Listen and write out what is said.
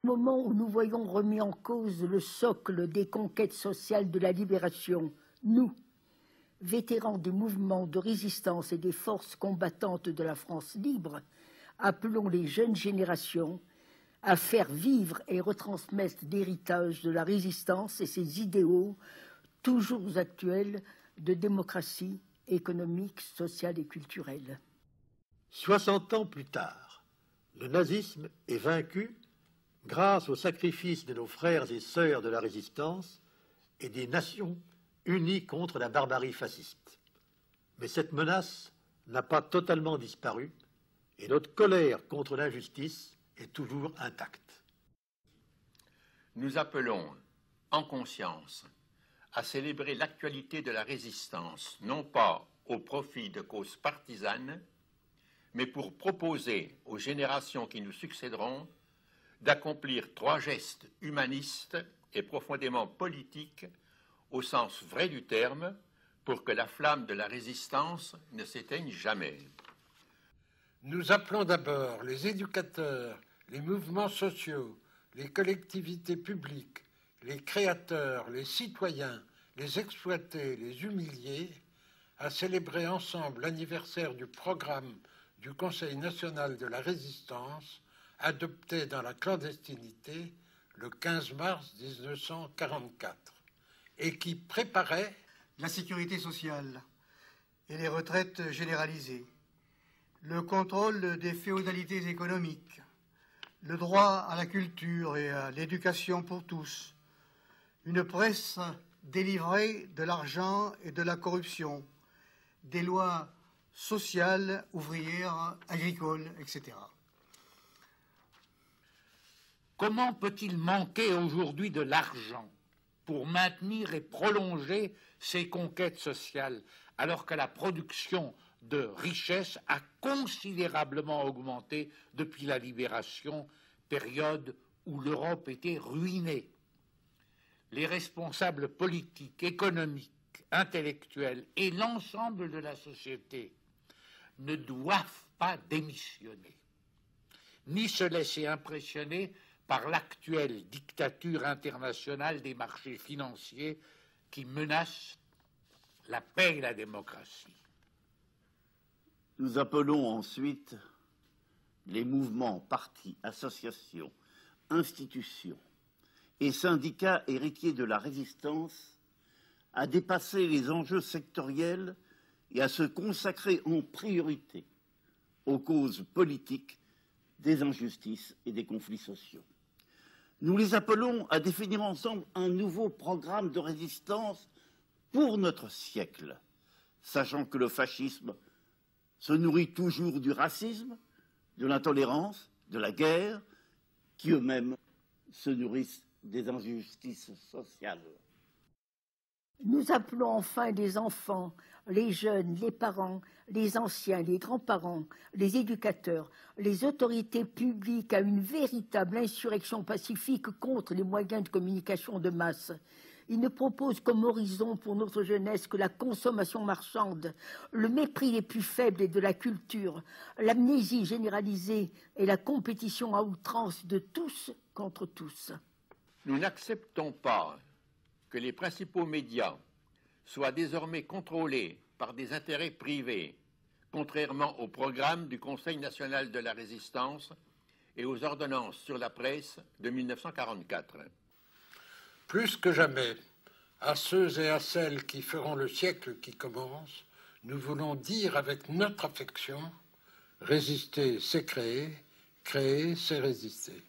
Au moment où nous voyons remis en cause le socle des conquêtes sociales de la libération, nous, vétérans des mouvements de résistance et des forces combattantes de la France libre, appelons les jeunes générations à faire vivre et retransmettre l'héritage de la résistance et ses idéaux toujours actuels de démocratie économique, sociale et culturelle. 60 ans plus tard, le nazisme est vaincu grâce au sacrifice de nos frères et sœurs de la résistance et des nations unies contre la barbarie fasciste. Mais cette menace n'a pas totalement disparu et notre colère contre l'injustice est toujours intacte. Nous appelons, en conscience, à célébrer l'actualité de la résistance, non pas au profit de causes partisanes, mais pour proposer aux générations qui nous succéderont d'accomplir 3 gestes humanistes et profondément politiques au sens vrai du terme, pour que la flamme de la résistance ne s'éteigne jamais. Nous appelons d'abord les éducateurs, les mouvements sociaux, les collectivités publiques, les créateurs, les citoyens, les exploités, les humiliés, à célébrer ensemble l'anniversaire du programme du Conseil national de la résistance, adopté dans la clandestinité le 15 mars 1944, et qui préparait la sécurité sociale et les retraites généralisées, le contrôle des féodalités économiques, le droit à la culture et à l'éducation pour tous, une presse délivrée de l'argent et de la corruption, des lois sociales, ouvrières, agricoles, etc. Comment peut-il manquer aujourd'hui de l'argent pour maintenir et prolonger ces conquêtes sociales, alors que la production de richesses a considérablement augmenté depuis la libération, période où l'Europe était ruinée? Les responsables politiques, économiques, intellectuels et l'ensemble de la société ne doivent pas démissionner, ni se laisser impressionner par l'actuelle dictature internationale des marchés financiers qui menace la paix et la démocratie. Nous appelons ensuite les mouvements, partis, associations, institutions et syndicats héritiers de la résistance à dépasser les enjeux sectoriels et à se consacrer en priorité aux causes politiques des injustices et des conflits sociaux. Nous les appelons à définir ensemble un nouveau programme de résistance pour notre siècle, sachant que le fascisme se nourrit toujours du racisme, de l'intolérance, de la guerre, qui eux-mêmes se nourrissent des injustices sociales. Nous appelons enfin les enfants, les jeunes, les parents, les anciens, les grands-parents, les éducateurs, les autorités publiques à une véritable insurrection pacifique contre les moyens de communication de masse. Ils ne proposent comme horizon pour notre jeunesse que la consommation marchande, le mépris des plus faibles et de la culture, l'amnésie généralisée et la compétition à outrance de tous contre tous. Nous n'acceptons pas que les principaux médias soient désormais contrôlés par des intérêts privés, contrairement au programme du Conseil national de la résistance et aux ordonnances sur la presse de 1944. Plus que jamais, à ceux et à celles qui feront le siècle qui commence, nous voulons dire avec notre affection, résister c'est créer, créer c'est résister.